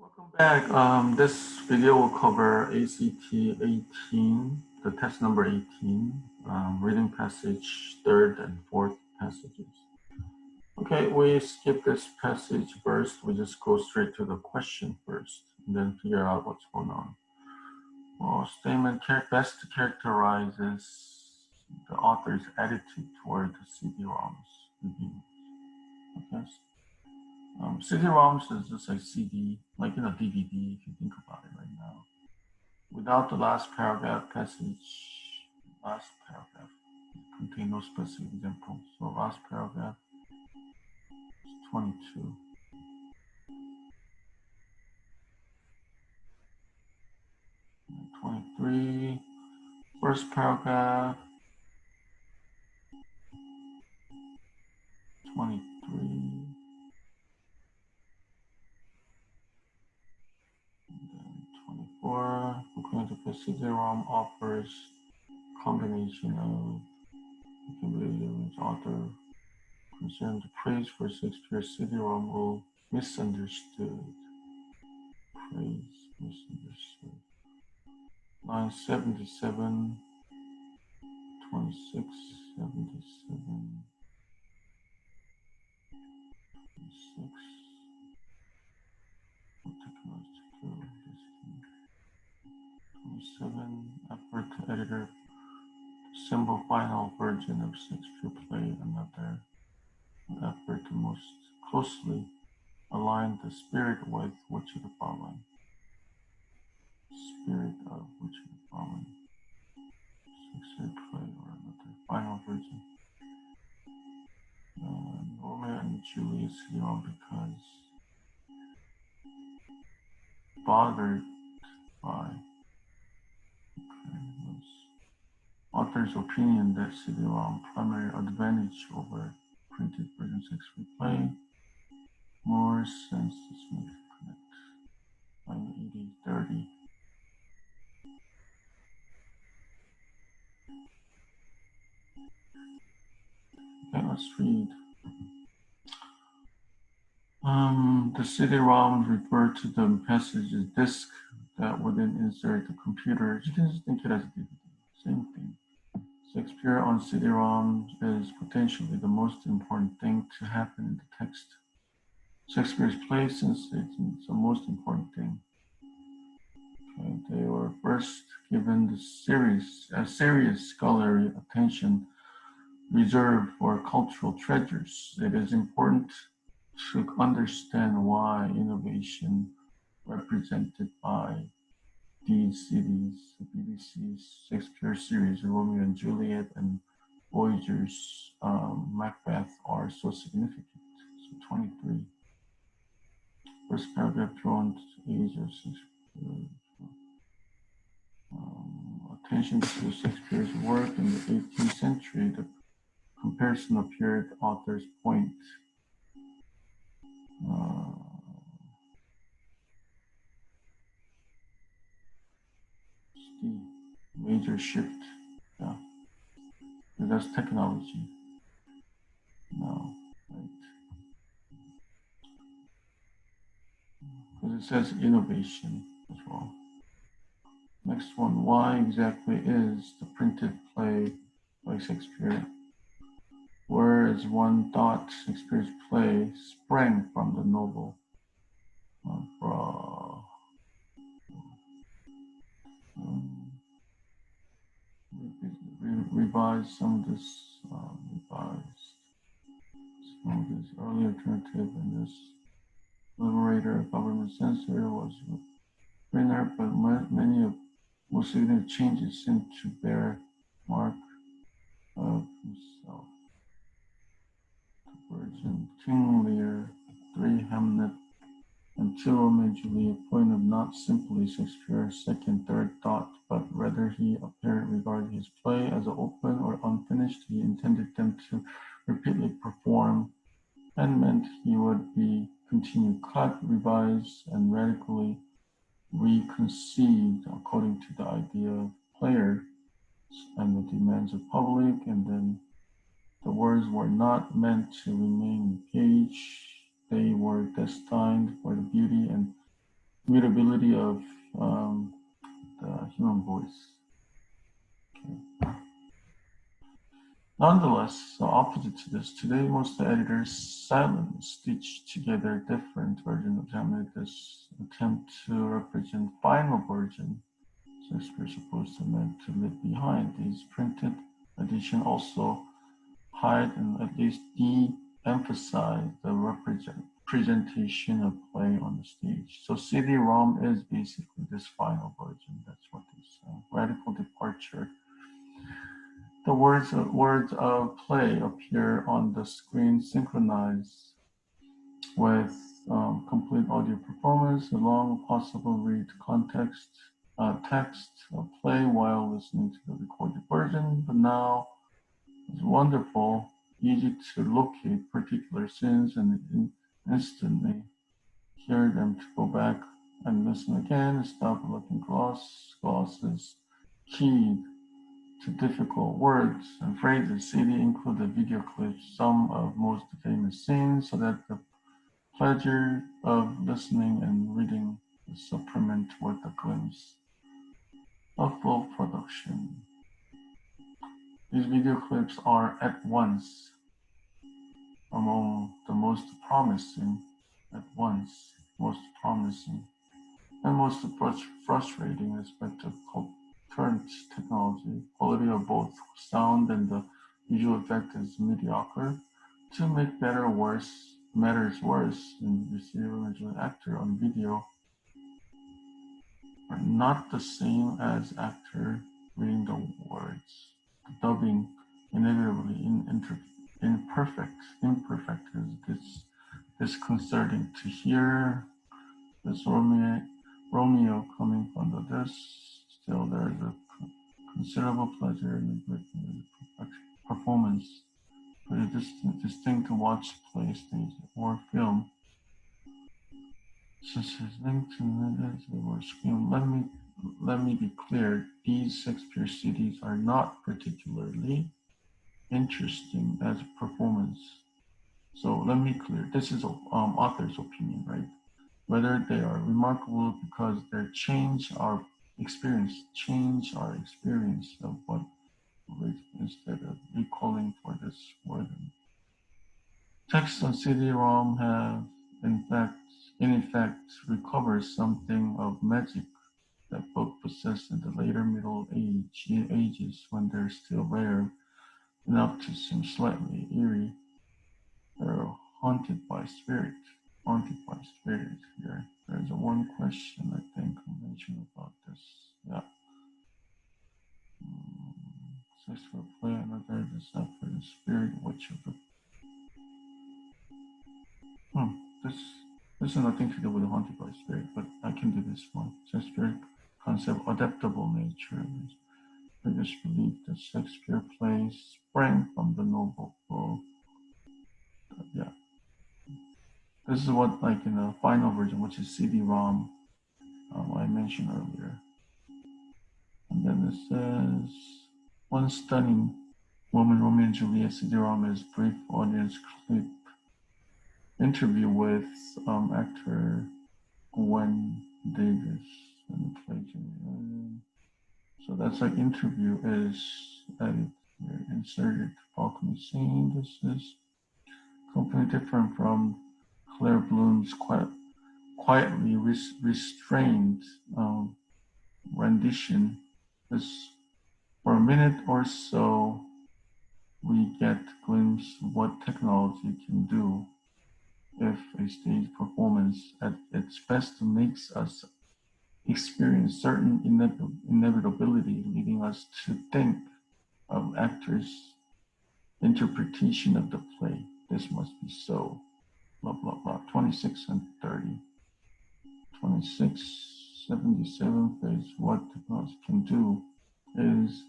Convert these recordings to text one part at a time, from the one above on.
Welcome back. This video will cover ACT18, the test number 18, reading passage third and fourth passages. Okay, we skip this passage first. We just go straight to the question first, and then figure out what's going on. Well, statement best characterizes the author's attitude toward the CD-ROMs review. Okay. CD-ROMs is just like CD, like in a DVD, if you think about it right now. Without the last paragraph contain no specific examples. So last paragraph is 22. And 23, first paragraph, 23. And then 24, according to CD-ROM offers combination of its author concerned praise for Shakespeare's CD-ROM will misunderstood. Praise misunderstood. Line 77, 26, 77, 26. What technology to do this thing? 27, effort to editor assemble final version of Shakespeare play, another effort to most closely align the spirit with which of the following. Spirit of which of the following. Shakespeare play or another final version. Romeo and Juliet CD-ROM because bothered by author's opinion that CD-ROM primary advantage over printed version Shakespeare play more sense to smooth connect. Line 80, 30. Okay, let's read. The CD-ROMs refer to the passage as disk that would then insert the computer. You can just think it as a DVD. Same thing. Shakespeare on CD-ROM is potentially the most important thing to happen in the text. Shakespeare's play, since it's the most important thing. Okay, they were first given the serious scholarly attention reserved for cultural treasures. It is important to understand why innovation represented by these CDs, the BBC's Shakespeare series, Romeo and Juliet, and Voyager's Macbeth are so significant. So 23. First paragraph drawn to the age of Shakespeare. Attention to Shakespeare's work in the 18th century, the comparison appeared author's point. The major shift, yeah. That's technology. No, right. Because it says innovation as well. Next one, why exactly is the printed play by Shakespeare? Whereas one thought Shakespeare's play sprang from the novel. Revised some of this, early alternative, and this liberator government censor was winner, but many of most significant changes seem to bear mark of himself. The Virgin, King Lear, 3 Hamlet, and 2 Romeo and Juliet point of not simply Shakespeare's second, third thought, but rather he apparently regarded his play as open or unfinished. He intended them to repeatedly perform and meant he would be continued cut, revised, and radically reconceived according to the idea of player and the demands of public, and then the words were not meant to remain in the page. They were destined for the beauty and mutability of the human voice. Okay. Nonetheless, the opposite to this, today most editors silently stitch together different versions of Hamlet this attempt to represent final version. Shakespeare is supposed to meant to leave behind. These printed edition also hide and at least de-emphasize the presentation of play on the stage. So CD-ROM is basically this final version. That's what this radical departure. The words of play appear on the screen synchronized with complete audio performance, along possible read text of play while listening to the recorded version. But now it's wonderful, easy to locate particular scenes and instantly hear them to go back and listen again and stop looking gloss. Gloss is keyed to difficult words and phrases. CD included video clips, some of most famous scenes, so that the pleasure of listening and reading is supplement with a glimpse of full production. These video clips are at once among the most promising, and most frustrating aspect of current technology. Quality of both sound and the visual effect is mediocre. To make matters worse, and receive original actor on video are not the same as actor reading the words. The dubbing inevitably imperfect is disconcerting to hear. This Romeo coming from the disc. Still, there is a considerable pleasure in the performance. But a distinct to watch play stage or film. Such as linked to or screen. Let me be clear. These Shakespeare CDs are not particularly interesting as a performance. So let me clear. This is author's opinion, right? Whether they are remarkable because they change our experience of what instead of recalling for this word. Text on CD-ROM have in effect recovers something of magic that book possessed in the later Middle Ages when they're still rare enough to seem slightly eerie. They're haunted by spirit here. There's one question I think I mentioned about this. Yeah. Sex for play, another is not for the spirit, which of the this has nothing to do with the haunted by spirit, but I can do this one. Shakespeare concept adaptable nature. I just believe that Shakespeare plays sprang from the novel flow. Yeah. This is what, like in the final version, which is CD-ROM, I mentioned earlier. And then it says, one stunning woman, Romeo and Juliet, CD-ROM is brief audience clip interview with actor Gwen Davis and the play. So that's like interview is added here, inserted balcony scene. This is completely different from Claire Bloom's quietly restrained rendition. This, for a minute or so, we get a glimpse of what technology can do if a stage performance at its best makes us experience certain inevitability, leading us to think of actors' interpretation of the play. This must be so. Blah, blah, blah. 26 and 30. 2677 phase. What technology can do is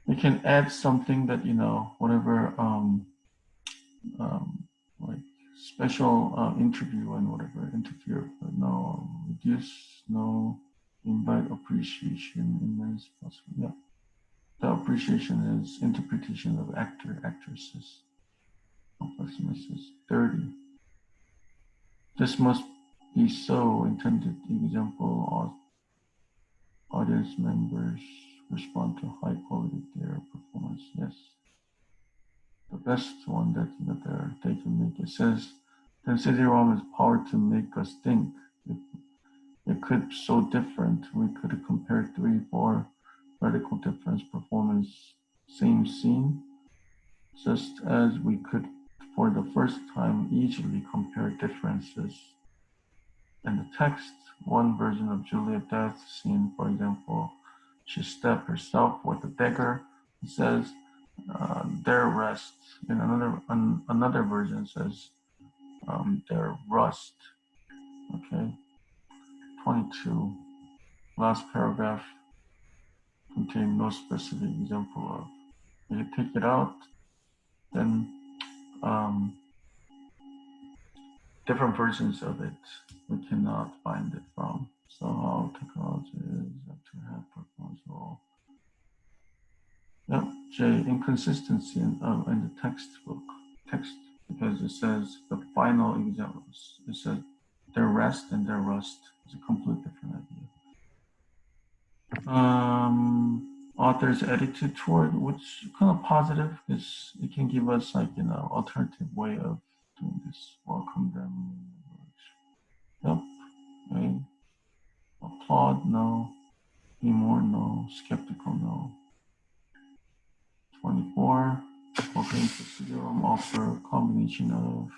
it can add something that, whatever, like special interview and whatever, interfere, but no reduce, no invite appreciation, immense possible. Yeah. The appreciation is interpretation of actresses. Complexness is 30. This must The so intended example, audience members respond to high quality their performance. Yes. The best one that they can make. It says the CD-ROM has power to make us think. If it could be so different. We could compare 3-4 radical difference performance, same scene, just as we could for the first time easily compare differences. In the text, one version of Juliet death scene, for example, she stabbed herself with a dagger. It says their rest. In another version says their rust. Okay. 22. Last paragraph contain no specific example of. If you take it out, then different versions of it we cannot find it from. So how technology is to have performance role. Yep, J, inconsistency in the textbook text, because it says the final examples. It says their rest and their rust. It's a completely different idea. Author's attitude toward, which kind of positive, because it can give us like alternative way of doing this. Welcome them. Yep. Okay. Applaud, no. Be more, no. Skeptical, no. 24. According to CD-ROM, offer a combination of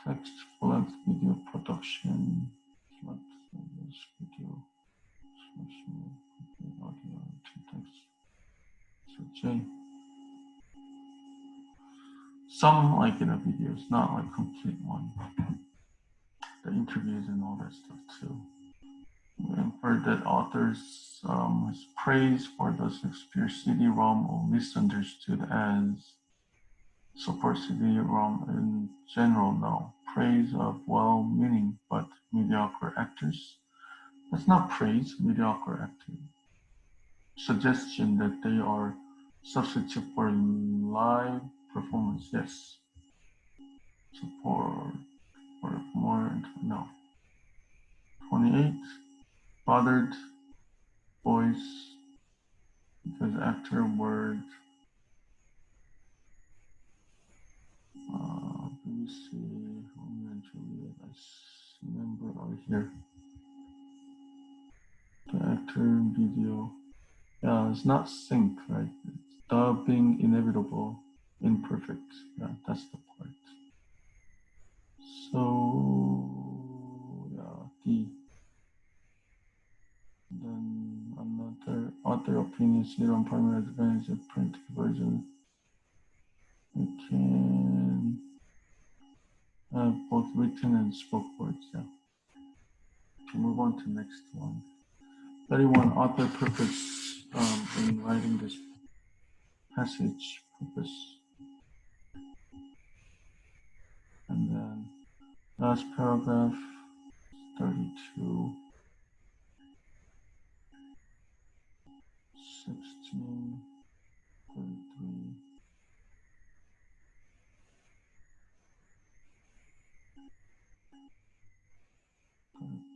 text, flex, video production, flex, video, audio, to text. So J. Some like videos, not like complete one. The interviews and all that stuff too. We inferred that authors praise for the Shakespeare CD-ROM or misunderstood as support CD-ROM in general. No, praise of well-meaning but mediocre actors. That's not praise, mediocre actors. Suggestion that they are substitute for live performance. Yes. Support for more. No. 28. Bothered voice because actor word. BBC, Romeo and Juliet. I remember over here. The actor video. Yeah, it's not sync, right? It's dubbing, inevitable, imperfect. Yeah, that's the part. So, yeah, D. Then another author opinion, CD-ROM primary advantage of print version. We can have both written and spoke words. Yeah. Okay, move on to next one. 31, author purpose in writing this passage purpose. And then last paragraph, 32, 16, 33.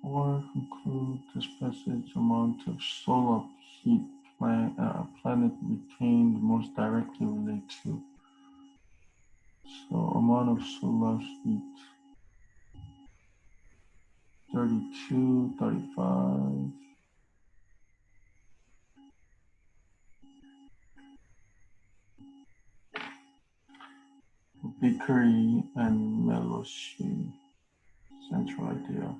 Or conclude this passage amount of solar heat planet retained most directly relate to. So amount of solar heat 32, 35. Bakery and Meloshi, central idea.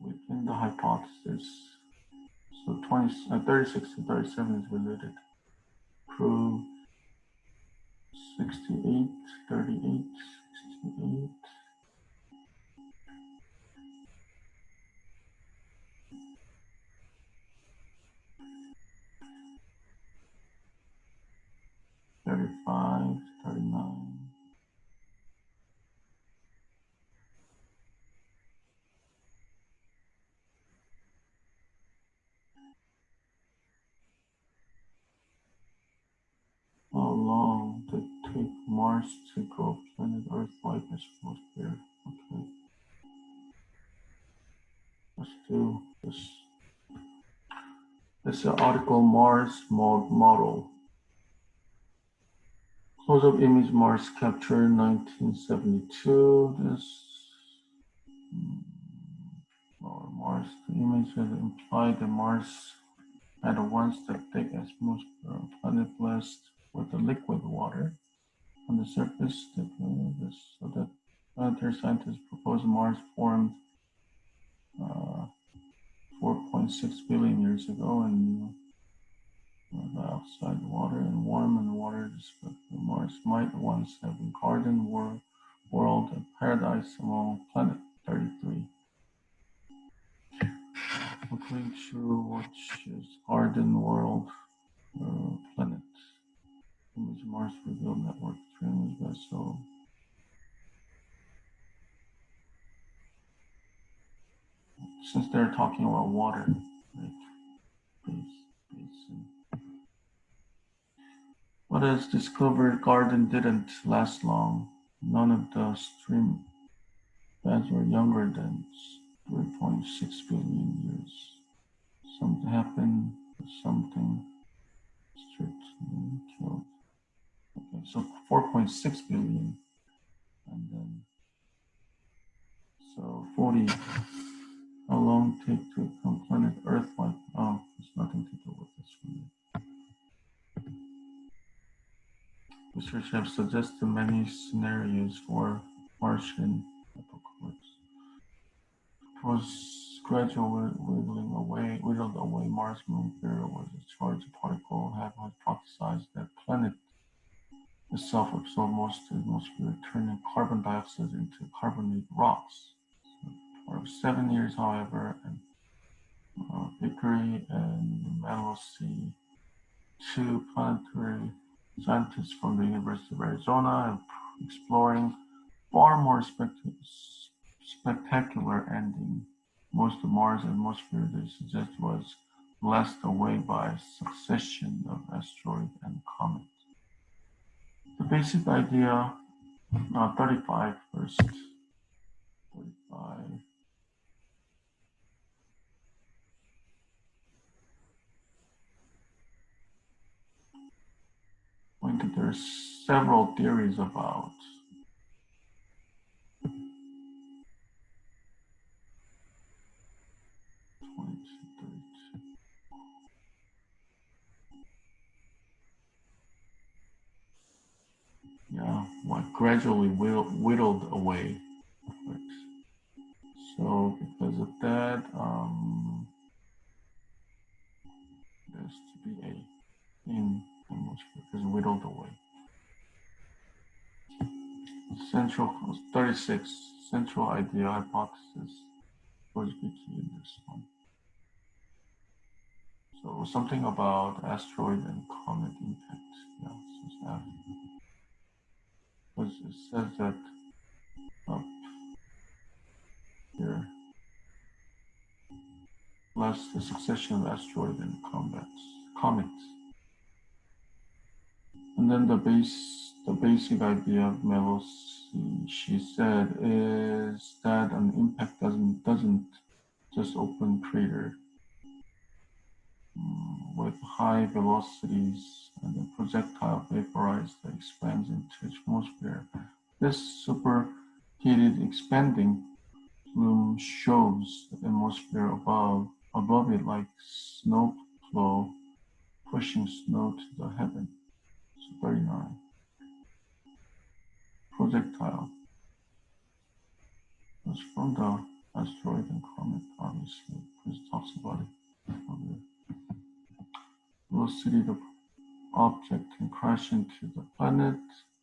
Within the hypothesis. So 36 to 37 is related. Prove 68, 38, 68. $35, $39. How long did it take Mars to go planet Earth-like atmosphere. Okay. Let's do this. This is an article Mars model. Close-up image Mars capture 1972. This Mars the image has implied that Mars had a once the thick atmosphere of planet blessed with the liquid water on the surface. So that planetary scientists propose Mars formed 4.6 billion years ago and outside water and warm and water. Mars might once have been garden world and paradise among planet 33. Looking through which is garden world planet. Image Mars revealed network streams vessel. Since they're talking about water, right? Basin. What is discovered garden didn't last long. None of the stream beds were younger than 3.6 billion years. Something happened, something stripped and killed. Okay, so 4.6 billion, and then so 40. How long take to become planet Earth-like? Oh, there's nothing to do with this one. Researchers have suggested many scenarios for Martian apocalypse. Was gradually whittled away Mars moon theory was a charged particle have hypothesized that planet itself absorbed most of the atmosphere, turning carbon dioxide into carbonate rocks. So for 7 years, however, and Vickery and Melosi, two planetary scientists from the University of Arizona, exploring far more spectacular ending. Most of Mars' atmosphere, they suggest, was blessed away by a succession of asteroids and comets. The basic idea, 35 first. 35. There's several theories about what gradually whittled away. So because of that, there's to be a in almost because whittled away. Central 36 central idea hypothesis was be key in this one. So something about asteroid and comet impact. Yeah, so that because it says that up here, plus the succession of asteroid and comets. And then the basic idea of Melosi, she said, is that an impact doesn't just open crater with high velocities and the projectile vaporized that expands into atmosphere. This superheated expanding plume shows the atmosphere above it like snow flow pushing snow to the heaven. So 39. Projectile. That's from the asteroid and comet, obviously, because it talks about it. Velocity the object can crash into the planet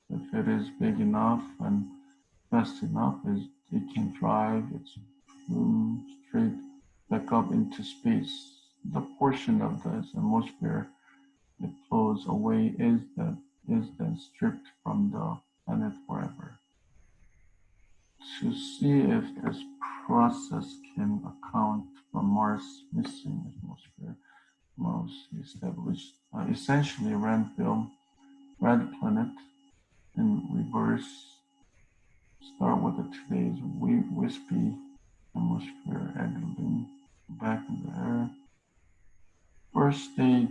if it is big enough and fast enough, it can drive its plume straight back up into space. The portion of the atmosphere it flows away is then stripped from the planet forever. To see if this process can account for Mars' missing atmosphere, most established essentially red planet in reverse Start with today's wispy atmosphere and back in the air. First stage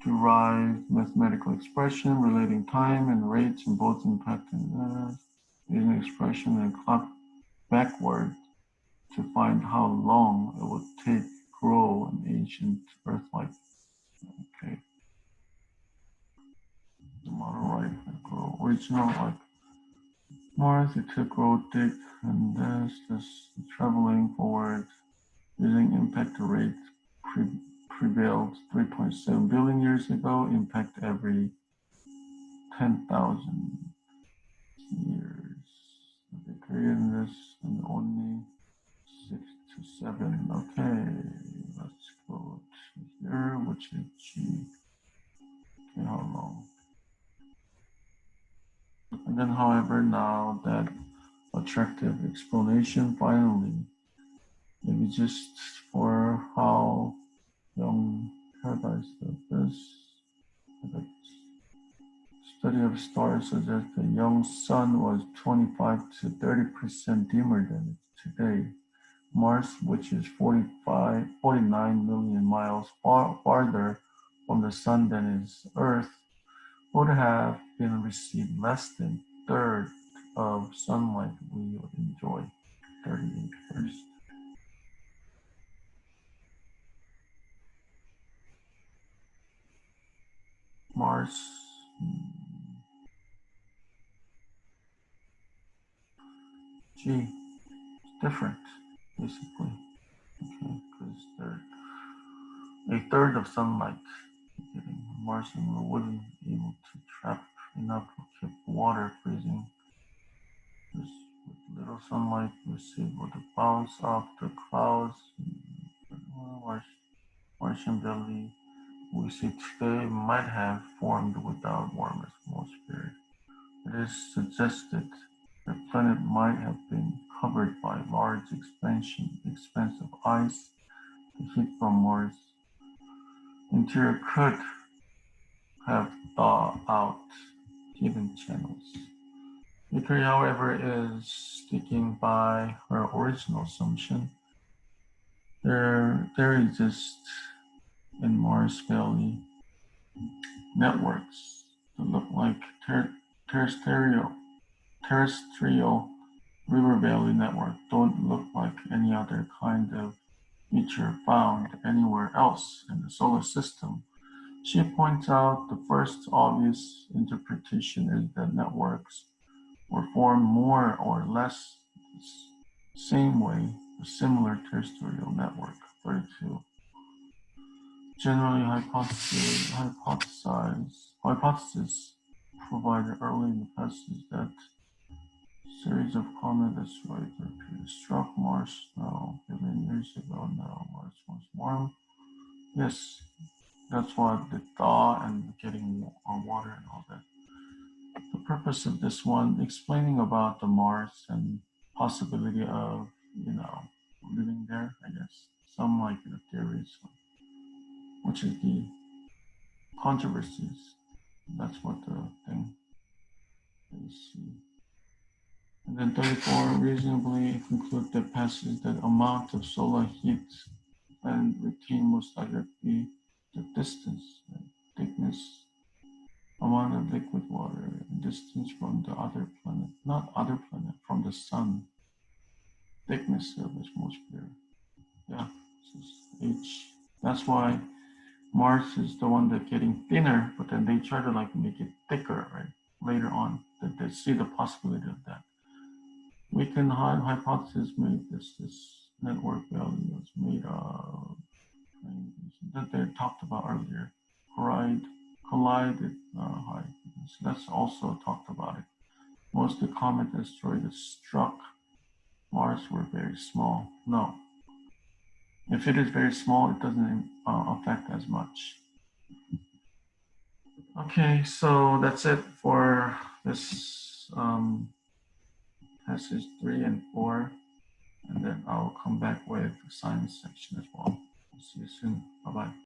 derived mathematical expression relating time and rates in both impact and using expression and clock backward to find how long it would take to grow an ancient Earth life. Okay. The model right grow original like Mars, it took grow thick and this traveling forward using impact rate prevailed 3.7 billion years ago, impact every 10,000 years. They created this in only 6 to 7. Okay, let's go to here, which is G. Okay, how long? And then, however, now that attractive explanation finally, maybe just for how young paradise is. The study of stars suggests the young sun was 25 to 30% dimmer than today. Mars, which is 49 million miles farther from the sun than is Earth, would have been received less than a third of sunlight we would enjoy. 38 first. Mars. G. It's different, basically. Okay, because they're a third of sunlight. Getting Martian wouldn't be able to trap enough to keep water freezing. With little sunlight received would bounce off the clouds. Martian belly we see today might have formed without warm atmosphere. It is suggested the planet might have been covered by large expanse of ice. The heat from Mars' interior could have thawed out hidden channels. Mercury, however, is sticking by her original assumption. There exist in Mars belly networks that look like terrestrial river valley network, don't look like any other kind of feature found anywhere else in the solar system. She points out the first obvious interpretation is that networks were formed more or less the same way a similar terrestrial network. 32. Generally, hypotheses provided early in the passage that series of comet asteroids struck Mars now billion years ago. Now Mars was warm. Yes, that's why the thaw and getting water and all that. The purpose of this one, explaining about the Mars and possibility of, living there, I guess. Some like the theories, which is the controversies. That's what the thing is. And then 34, reasonably conclude the passage that amount of solar heat and retain most likely be the distance, thickness, amount of liquid water, and distance from the other planet, not other planet, from the sun, thickness of the atmosphere. Yeah, this is H. That's why Mars is the one that's getting thinner, but then they try to like make it thicker, right? Later on, that they see the possibility of that. We can hypothesis made this network value was made of that they talked about earlier. Collided high. So that's also talked about it. Most of the comet asteroids that struck Mars were very small. No. If it is very small, it doesn't affect as much. Okay, so that's it for this passage 3 and 4. And then I'll come back with the science section as well. See you soon. Bye-bye.